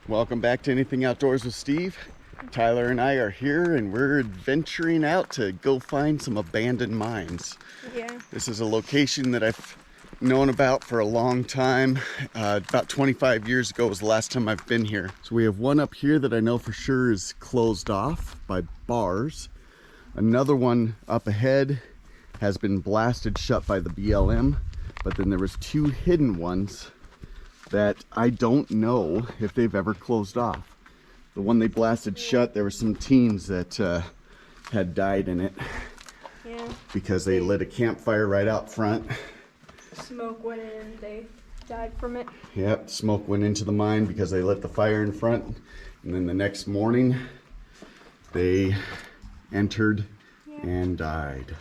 Welcome back to Anything Outdoors with Steve. Tyler and I are here and we're adventuring out to go find some abandoned mines. Yeah. This is a location that I've known about for a long time. About 25 years ago was the last time I've been here. So we have one up here that I know for sure is closed off by bars. Another one up ahead has been blasted shut by the BLM, but then there was two hidden ones that I don't know if they've ever closed off. The one they blasted shut, there were some teens that had died in it. Yeah. Because they lit a campfire right out front. Smoke went in, they died from it. Yep, smoke went into the mine because they lit the fire in front. And then the next morning, they entered and died.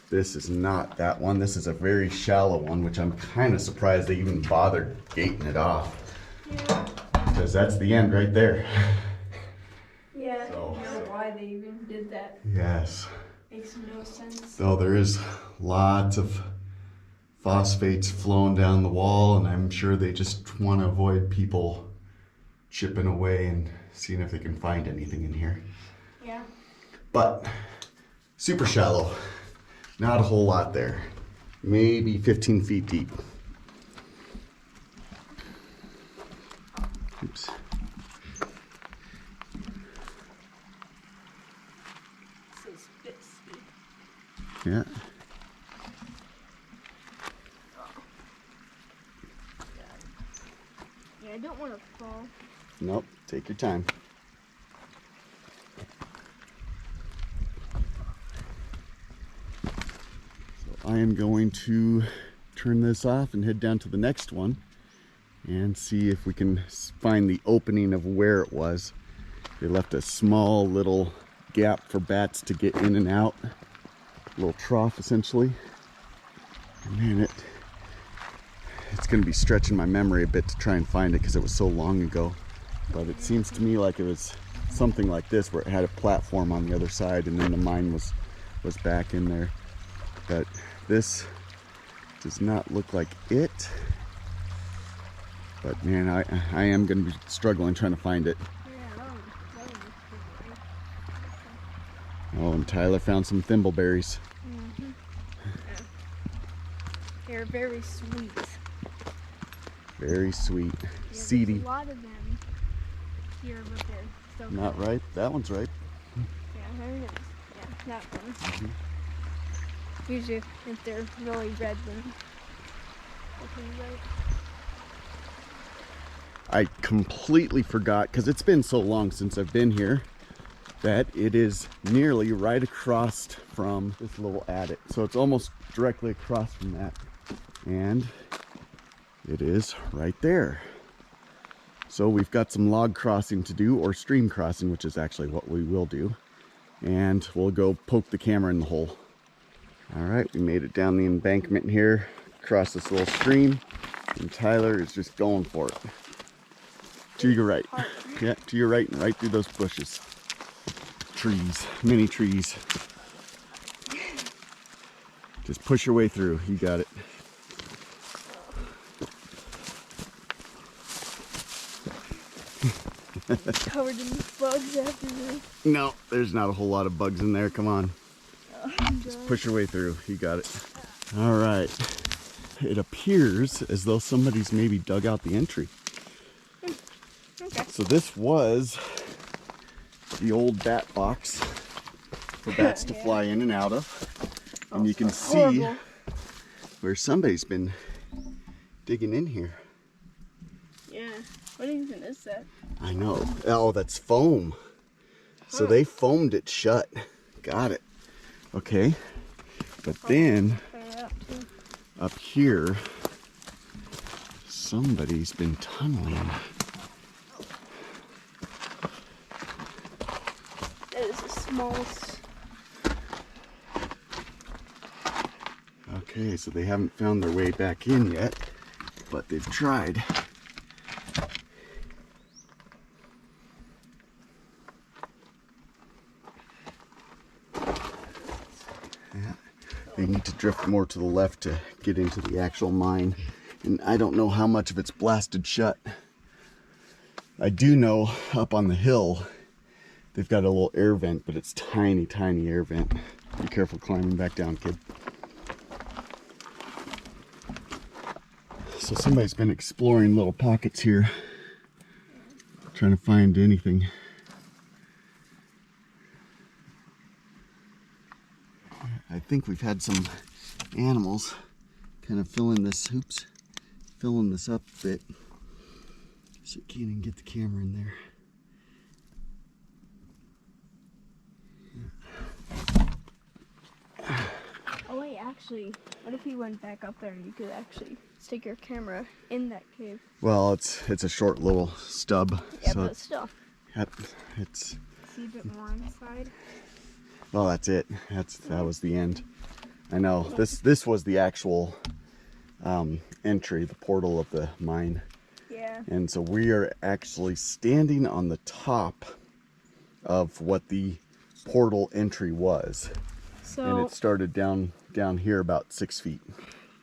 This is not that one. This is a very shallow one, which I'm kind of surprised they even bothered gating it off. Yeah. Because that's the end right there. Yeah, So. I don't know why they even did that. Yes. Makes no sense. So there is lots of phosphates flowing down the wall, and I'm sure they just want to avoid people chipping away and seeing if they can find anything in here. Yeah. But super shallow. Not a whole lot there. Maybe 15 feet deep. Oops. This is a bit steep. Yeah. Yeah, I don't want to fall. Nope. Take your time. I am going to turn this off and head down to the next one and see if we can find the opening of where it was. They left a small little gap for bats to get in and out, a little trough essentially. And man, it's going to be stretching my memory a bit to try and find it because it was so long ago. But it seems to me like it was something like this where it had a platform on the other side and then the mine was back in there. But this does not look like it. But man, I am going to be struggling trying to find it. Oh, and Tyler found some thimbleberries. Mm-hmm. Yeah. They're very sweet. Very sweet. Yeah, Seedy. there's a lot of them here, but they're so Not ripe. That one's ripe. Yeah, there it is. Yeah, that one. Mm-hmm. Usually, if they're really red, then okay, right. I completely forgot, because it's been so long since I've been here, that it is nearly right across from this little adit. So it's almost directly across from that. And it is right there. So we've got some log crossing to do, or stream crossing, which is actually what we will do. And we'll go poke the camera in the hole. All right, we made it down the embankment here, across this little stream, and Tyler is just going for it. To your right. Yeah, to your right and right through those bushes. Trees, many trees. Just push your way through, you got it. Covered in bugs after this. No, there's not a whole lot of bugs in there, come on. Just Push your way through, you got it. All right. It appears as though somebody's maybe dug out the entry. Okay. So this was the old bat box for bats to fly in and out of. And you can see horrible. where somebody's been digging in here. Yeah. What even is that? I know. Oh, that's foam. So they foamed it shut. Got it. Okay. But then up here, somebody's been tunneling. That is the smallest. Okay, so they haven't found their way back in yet, but they've tried. Yeah, they need to drift more to the left to get into the actual mine. And I don't know how much of it's blasted shut. I do know up on the hill, they've got a little air vent, but it's tiny, tiny air vent. Be careful climbing back down, kid. So somebody's been exploring little pockets here, trying to find anything. I think we've had some animals kind of filling this up a bit. So you can't even get the camera in there. Oh wait, actually, what if we went back up there and you could actually stick your camera in that cave? Well, it's a short little stub. Yeah, so but still. Yep, it's. See a bit more inside. Well, that's it. That was the end. I know this was the actual entry, the portal of the mine. Yeah. And so we are actually standing on the top of what the portal entry was. So, and it started down here about 6 feet.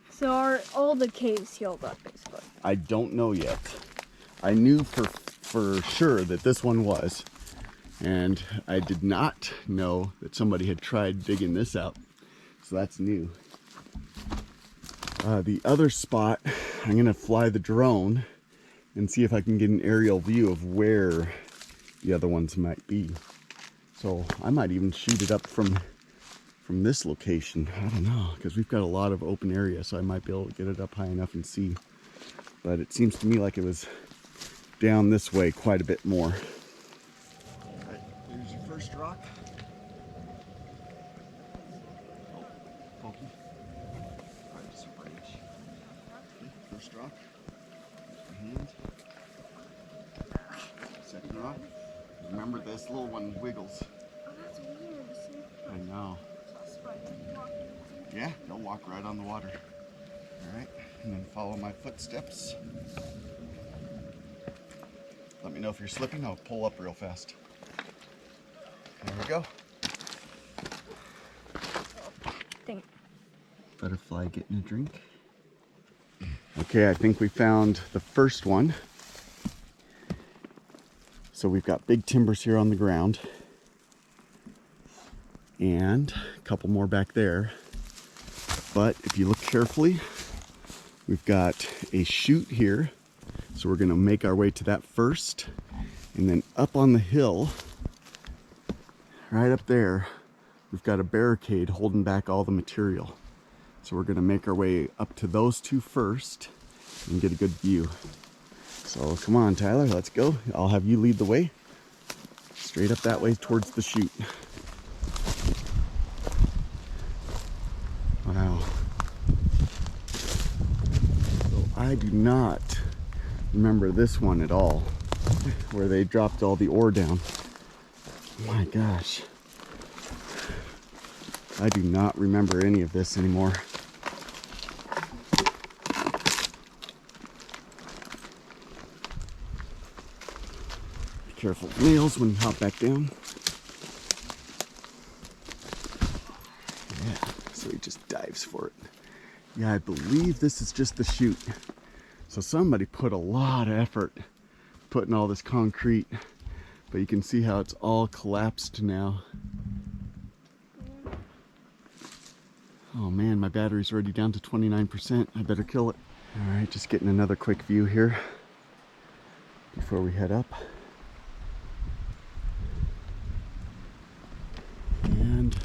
So are all the caves healed up, basically? I don't know yet. I knew for sure that this one was. And I did not know that somebody had tried digging this out. So that's new. The other spot, I'm going to fly the drone and see if I can get an aerial view of where the other ones might be. So I might even shoot it up from this location. I don't know, because we've got a lot of open area, so I might be able to get it up high enough and see. But it seems to me like it was down this way quite a bit more. All right, there's your first rock. Oh, pokey. Right, just a branch. Okay, first rock. Your hand. Second rock. Remember, this little one wiggles. Oh, that's weird. I know. Yeah, they'll walk right on the water. All right, and then follow my footsteps. Let me know if you're slipping. I'll pull up real fast. There we go. Dang. Butterfly getting a drink. Okay, I think we found the first one. So we've got big timbers here on the ground. And a couple more back there. But if you look carefully, we've got a chute here. So we're gonna make our way to that first. And then up on the hill, right up there, we've got a barricade holding back all the material. So we're gonna make our way up to those two first and get a good view. So come on, Tyler, let's go. I'll have you lead the way. Straight up that way towards the chute. Wow. So I do not remember this one at all, where they dropped all the ore down. My gosh. I do not remember any of this anymore. Be careful of nails when you hop back down. Yeah, so he just dives for it. Yeah, I believe this is just the chute. So somebody put a lot of effort putting all this concrete, but you can see how it's all collapsed now. Oh man, my battery's already down to 29%. I better kill it. All right, just getting another quick view here before we head up. And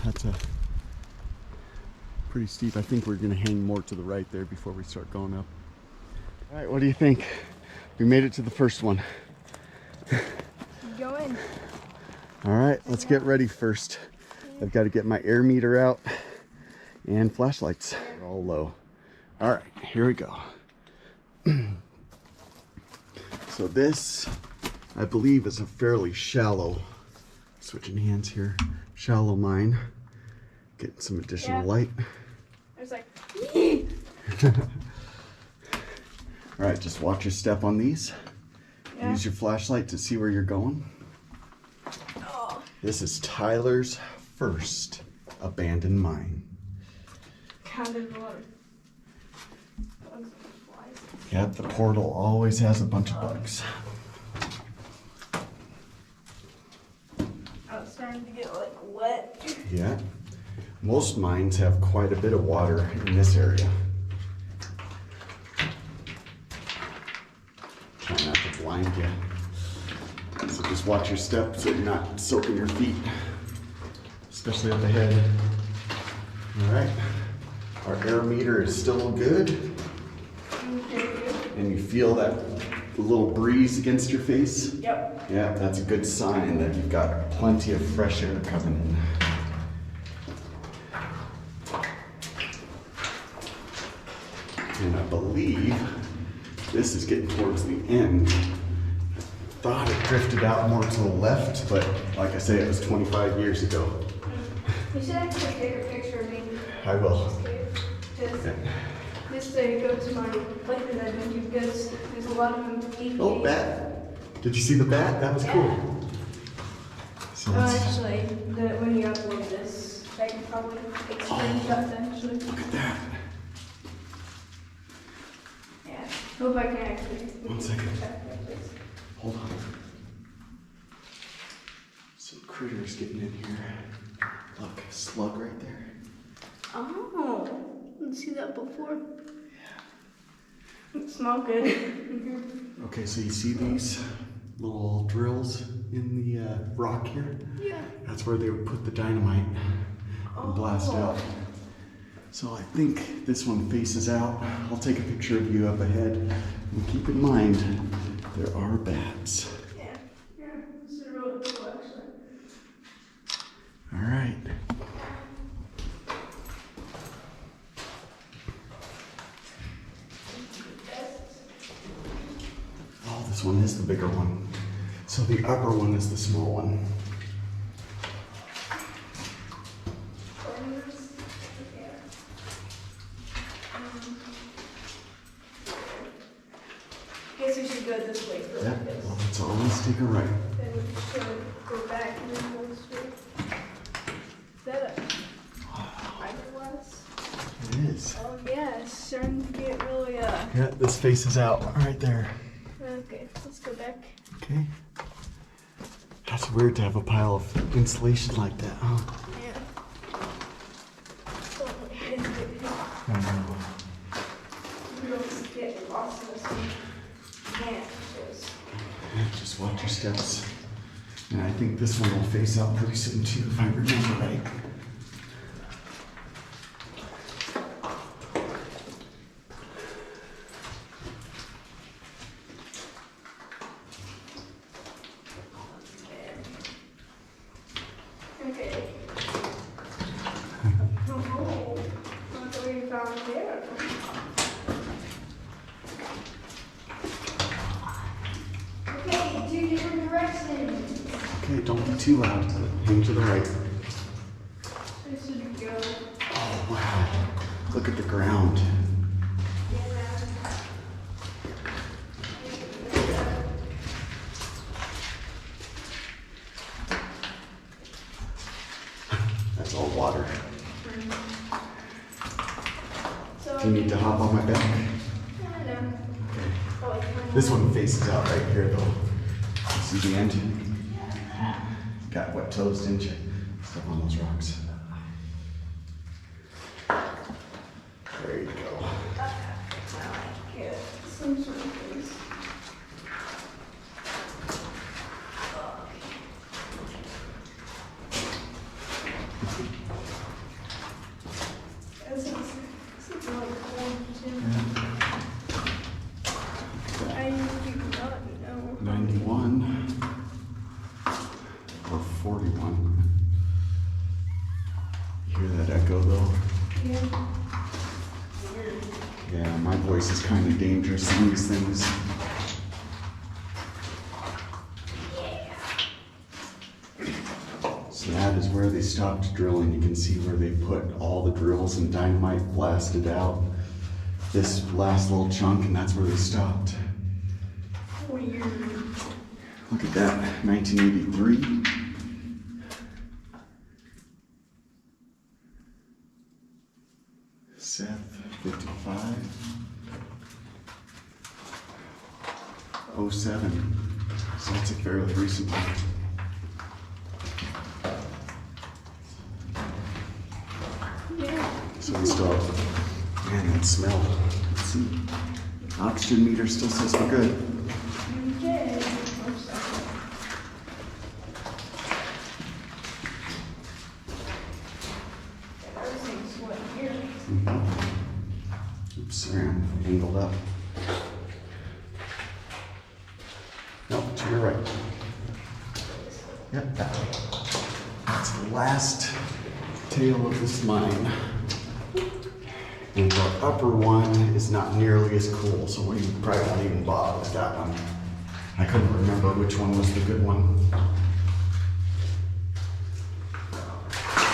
that's a pretty steep. I think we're gonna hang more to the right there before we start going up. All right, what do you think? We made it to the first one. Go in. All right, let's get ready first. I've got to get my air meter out and flashlights. They're all low. All right, here we go. So this, I believe, is a fairly shallow, switching hands here, shallow mine. Getting some additional light. There's like, all right, just watch your step on these. yeah. Use your flashlight to see where you're going. Oh. This is Tyler's first abandoned mine. God, there's a lot of bugs and flies. Yep, the portal always has a bunch of bugs. I was starting to get like wet. Yeah. Most mines have quite a bit of water in this area. Try not to blind you. So just watch your steps so you're not soaking your feet, especially up ahead. All right. Our air meter is still good. And you feel that little breeze against your face? Yep. Yeah, that's a good sign that you've got plenty of fresh air coming in. And I believe this is getting towards the end. I thought it drifted out more to the left, but like I say, it was 25 years ago. You should actually take a picture of me. I will. Just to go to my places I've been to, because there's a lot of them. Oh, bat. Did you see the bat? That was cool. So Actually, when you upload this, I can probably take screenshots actually. Look at that. Yeah. Hope I can actually. 1 second. Hold on. Some critters getting in here. Look, a slug right there. Oh, didn't see that before. It smells good. Okay, so you see these little drills in the rock here? Yeah. That's where they would put the dynamite and blast out. So I think this one faces out. I'll take a picture of you up ahead. And keep in mind, there are bats. Yeah, this is really cool actually. All right. Oh, this one is the bigger one. So the upper one is the small one. Guess we should go this way first. Yeah, well, let's always take a right. Then we should go back and then go straight. Is that a eyeglass? It is. Oh yeah, it's starting to get really Yeah, this faces out right there. Okay, let's go back. Okay. That's weird to have a pile of insulation like that, huh? Yeah. Oh, it's good. I know. We don't get lost in this one. Yeah, Just watch your steps. And I think this one will face out pretty soon too, if I remember right. Okay. Oh, look what we found there. Okay, 2 different directions. Okay, don't be too loud. Hang to the right. This should go. Oh, wow. Look at the ground. That's all water. So, Do you need to hop on my back? I don't know. Okay. Oh, it's fine. This one faces out right here though. You see the end? Got wet toes, didn't you? Step on those rocks. There you go. Get some sort of things. This is really cool too. I do not know. 91 or 41. You hear that echo though? Yeah. Yeah, my voice is kind of dangerous in these things. So that is where they stopped drilling. You can see where they put all the drills and dynamite blasted out this last little chunk, and that's where they stopped. Weird. Look at that, 1983. Seth, 55. '07. So it's a fairly recent one. Yeah. So we still have, man, that smell. Let's see. Oxygen meter still says we're good. Okay. Everything's wet here. Oops, sorry, I'm angled up. Nope, to your right. Yep, that way. That's the last tail of this mine. And the upper one is not nearly as cool, so we probably won't even bother with that one. I couldn't remember which one was the good one.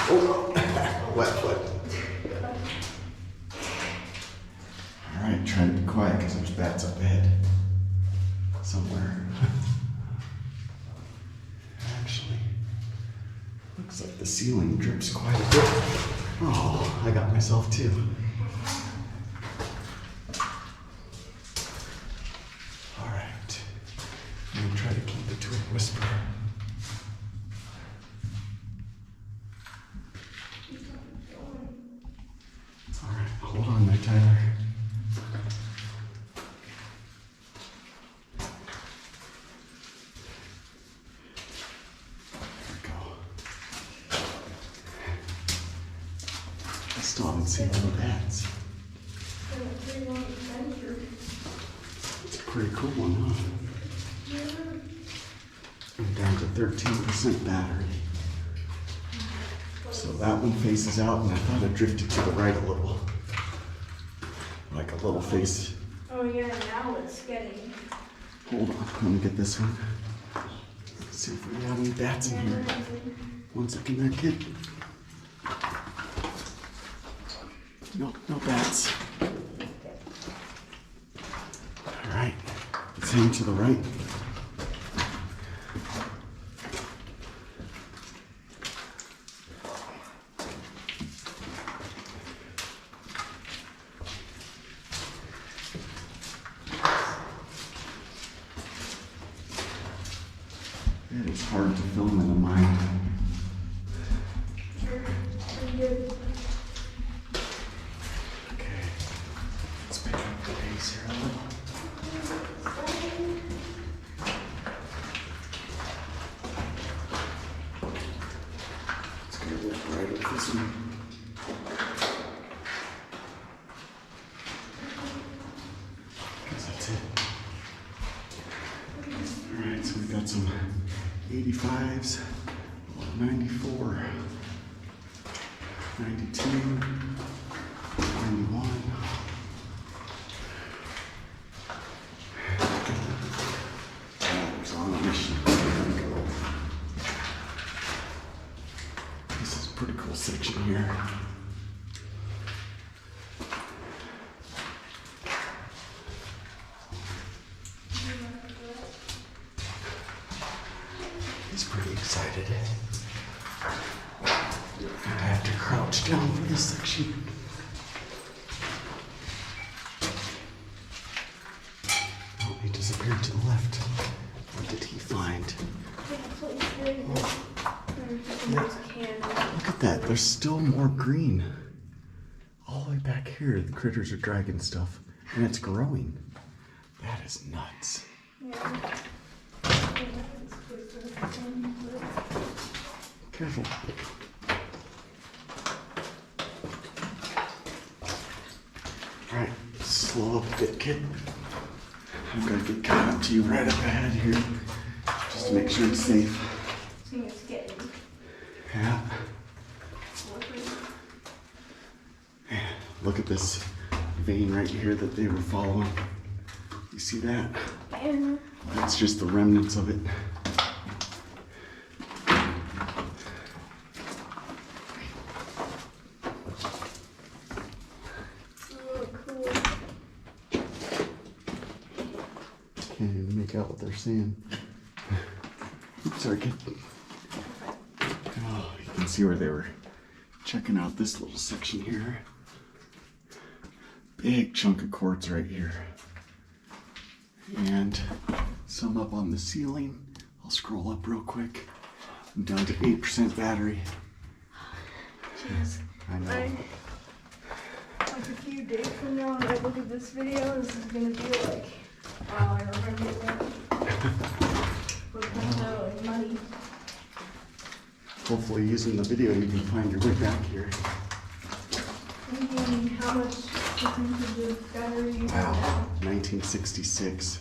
Oh, wet foot. All right, try to be quiet because there's bats up ahead somewhere. Actually, looks like the ceiling drips quite a bit. Oh, I got myself too. All right, I'm gonna try to keep it to a whisper. All right, hold on there, Tyler. Still haven't seen any bats. It's a pretty cool one, huh? I'm down to 13% battery. So that one faces out, and I thought it drifted to the right a little. Like a little face. Oh yeah, now it's getting. Hold on, let me get this one. Let's see if we have any bats in here. 1 second there, kid. No, no bats. All right, let's aim to the right. It is hard to film in a mine. Alright, so we've got some 85s, 94, 92, 91. It's on a mission. There we go. This is a pretty cool section here. He's pretty excited. I have to crouch down for this section. Oh, he disappeared to the left. What did he find? Look at that. There's still more green. All the way back here, the critters are dragging stuff, and it's growing. That is nuts. Yeah. Careful. Alright, slow up a bit, kid. I'm gonna get caught up to you right up ahead here, just to make sure it's safe. I think it's getting. Yeah. Look at this vein right here that they were following. You see that? Yeah. That's just the remnants of it. Oh, cool. Can't even make out what they're saying. Oops, sorry, kid. Oh, you can see where they were checking out this little section here. Big chunk of quartz right here. And some up on the ceiling. I'll scroll up real quick. I'm down to 8% battery. Jeez. I know. Like a few days from now, when I look at this video, this is gonna be like, wow, I remember that. We're putting out like money. Hopefully using the video you can find your way back here. Thinking how much percentage of battery you have Wow, now. 1966.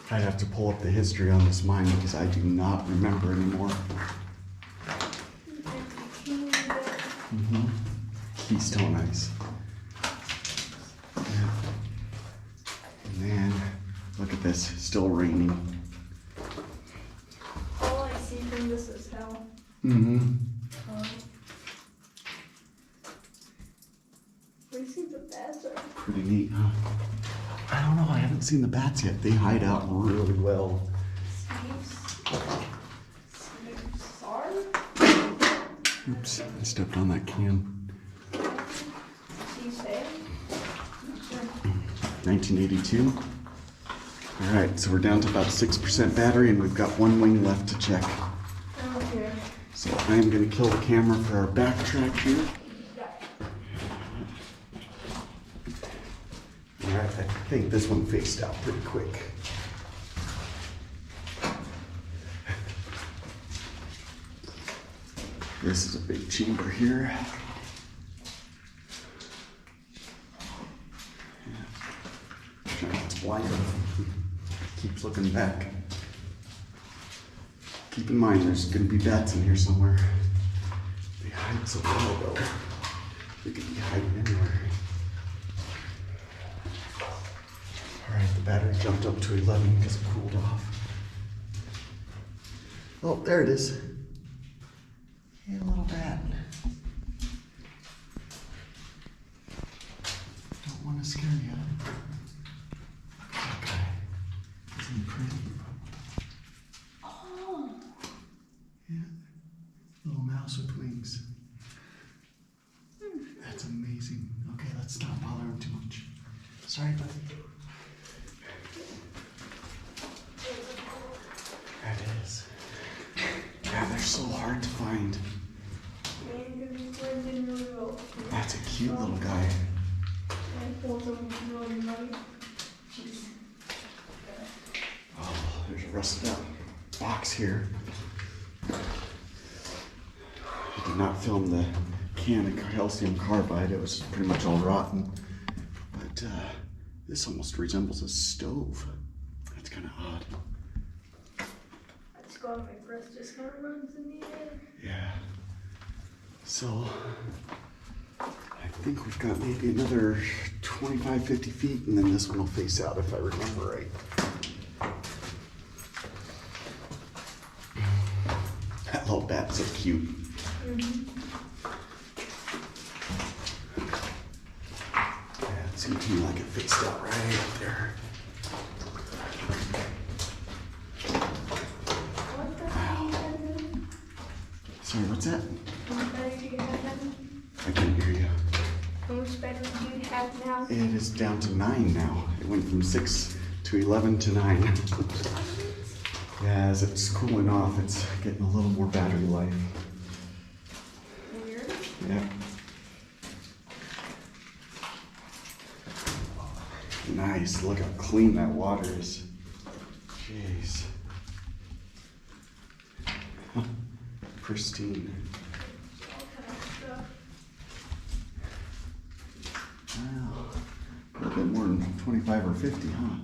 I'd have to pull up the history on this mine because I do not remember anymore. Keystone ice. Yeah. And then, look at this, still raining. All I see from this is hell. Where do you see the bats are? Pretty neat, huh? I don't know, I haven't seen the bats yet. They hide out really well. Oops, I stepped on that can. 1982. All right, so we're down to about 6% battery and we've got one wing left to check. Okay. So I am gonna kill the camera for our backtrack here. All right, I think this one faced out pretty quick. This is a big chamber here. It's blind. Keeps looking back. Keep in mind, there's gonna be bats in here somewhere. They hide so well though. They could be hiding anywhere. All right, the battery jumped up to 11 because it cooled off. Oh, there it is. Hey, little bat. Don't want to scare you. Okay. Isn't he pretty? Oh. Yeah. Little mouse with wings. That's amazing. Okay, let's not bother him too much. Sorry, buddy. There it is. Yeah, they're so hard to find. That's a cute little guy. Oh, there's a rusted out box here. I did not film the can of calcium carbide. It was pretty much all rotten. But this almost resembles a stove. That's kind of odd. My breath just kind of runs in the air. Yeah. So, I think we've got maybe another 25, 50 feet, and then this one will face out if I remember right. That little bat's so cute. Yeah, it seemed to me like it faced out right up there. Sorry, what's that? How much battery do you have now? I can't hear you. How much battery do you have now? It is down to 9 now. It went from 6 to 11 to 9. Yeah, as it's cooling off, it's getting a little more battery life. Weird. Yeah. Nice. Look how clean that water is. Jeez. Pristine. Wow. A little bit more than 25 or 50, huh?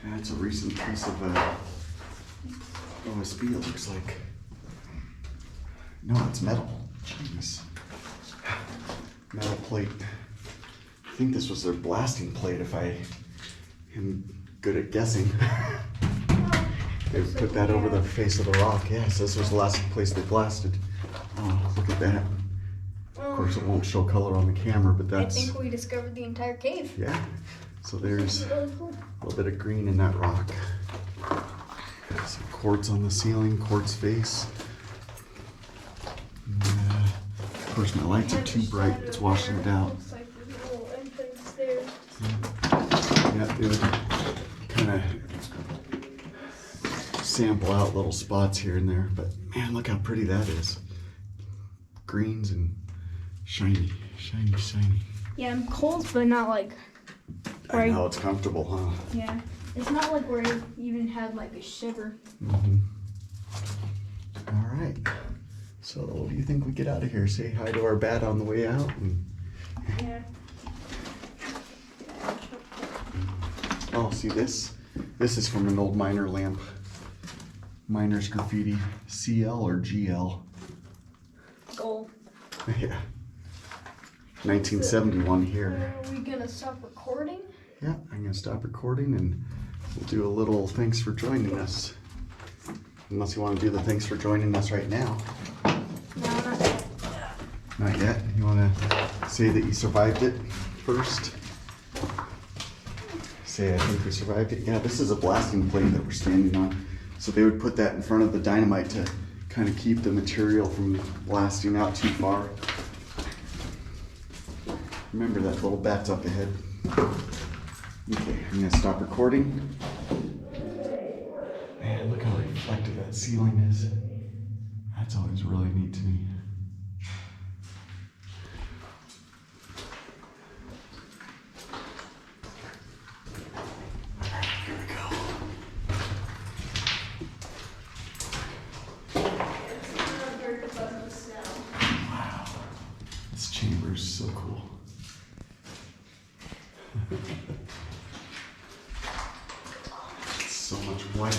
That's a recent piece of OSB, it looks like. No, it's metal. Jeez. Metal plate. I think this was their blasting plate if I am good at guessing. They put that over the face of the rock. Yes, this was the last place they blasted. Oh, look at that. Of course, it won't show color on the camera, but that's... I think we discovered the entire cave. Yeah. So there's Really cool. a little bit of green in that rock. Some quartz on the ceiling, quartz face. course, my lights are too bright. It's washing it out. Looks like there's a little entrance there. Yeah, it would kind of sample out little spots here and there. But man, look how pretty that is. Greens and shiny, shiny, shiny. Yeah, I'm cold, but not like. I know, it's comfortable, huh? Yeah, it's not like where you even have like a shiver. Mm-hmm. All right. So, what do you think we get out of here? Say hi to our bat on the way out. Yeah. Oh, see this? This is from an old miner lamp. Miner's graffiti. CL or GL? Gold. Yeah. 1971 here. Are we gonna stop recording? Yeah, I'm gonna stop recording and we'll do a little thanks for joining us. Unless you want to do the thanks for joining us right now. No, not yet. Not yet? You want to say that you survived it first? Say, I think we survived it. Yeah, this is a blasting plate that we're standing on. So they would put that in front of the dynamite to kind of keep the material from blasting out too far. Remember that little bat's up ahead. Okay, I'm gonna stop recording. Man, look how reflective that ceiling is. That's always really neat to me. Here we go. Wow, this chamber is so cool. So much white.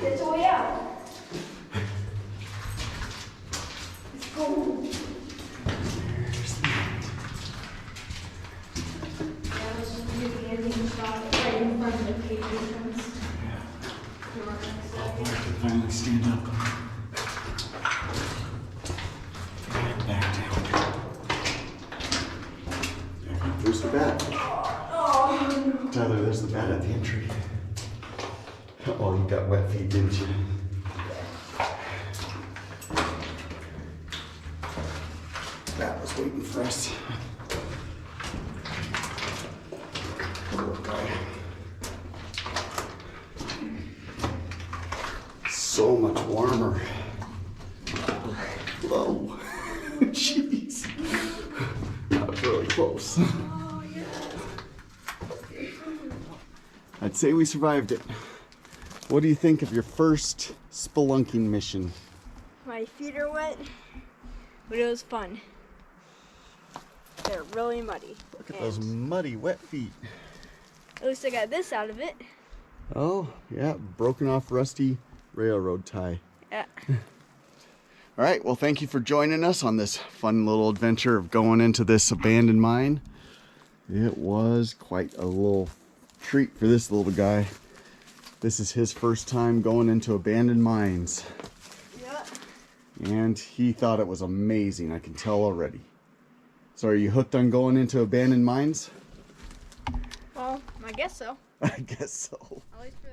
It's way out. It's cold. There's the Yeah, let's just do the ending shot right in front of the cage entrance. I can finally stand up. And back down. There's the bat. Tyler, there's the bat at the entry. Oh, you got wet feet, didn't you? Bat was waiting for us. Poor guy. So much warmer. Whoa. Jeez. That was really close. Oh, yeah. I'd say we survived it. What do you think of your first spelunking mission? My feet are wet, but it was fun. They're really muddy. Look at those muddy, wet feet. At least I got this out of it. Oh, yeah, broken off rusty railroad tie. Yeah. All right, well, thank you for joining us on this fun little adventure of going into this abandoned mine. It was quite a little treat for this little guy. This is his first time going into abandoned mines. Yeah. And he thought it was amazing, I can tell already. So are you hooked on going into abandoned mines? Well, I guess so. I guess so. At least for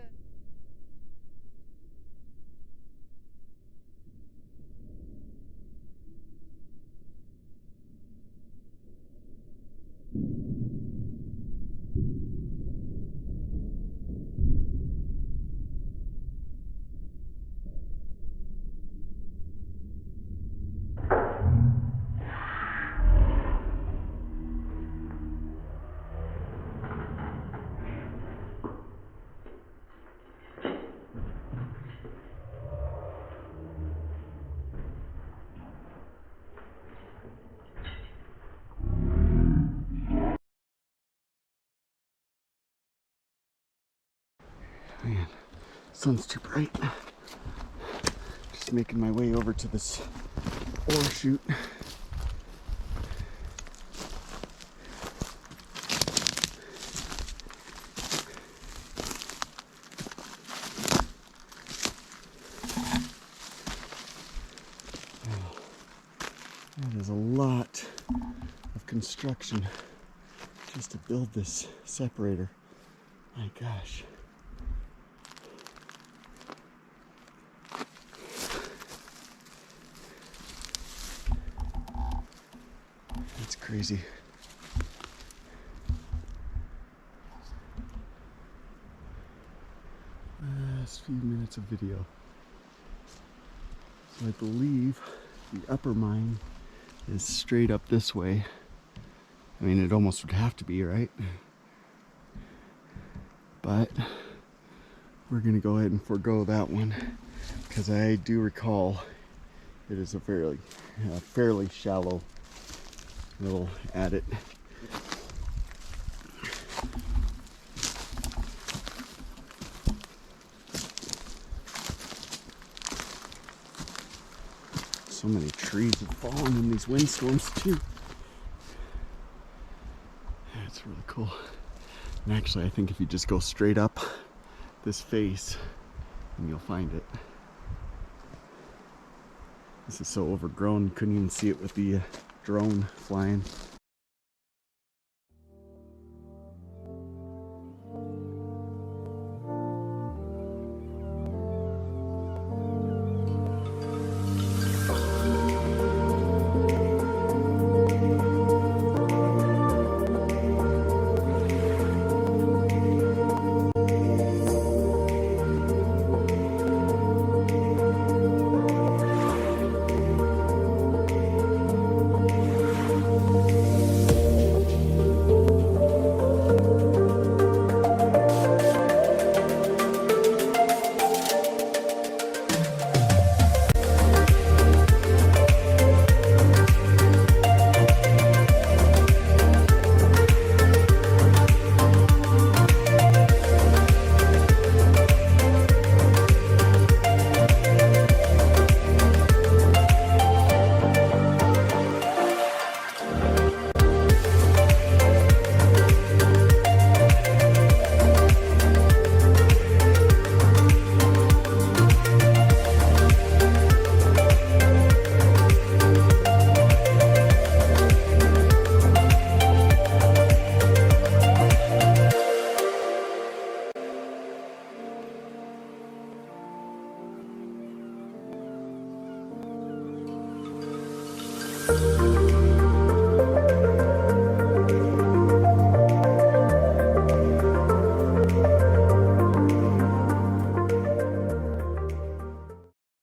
Man, sun's too bright. Just making my way over to this ore chute. That is a lot of construction just to build this separator. My gosh. crazy. Last few minutes of video. So I believe the upper mine is straight up this way. I mean, it almost would have to be, right? But we're gonna go ahead and forego that one because I do recall it is a fairly shallow little adit. So many trees have fallen in these windstorms too. That's really cool. And actually, I think if you just go straight up this face, and you'll find it. This is so overgrown, couldn't even see it with the drone flying.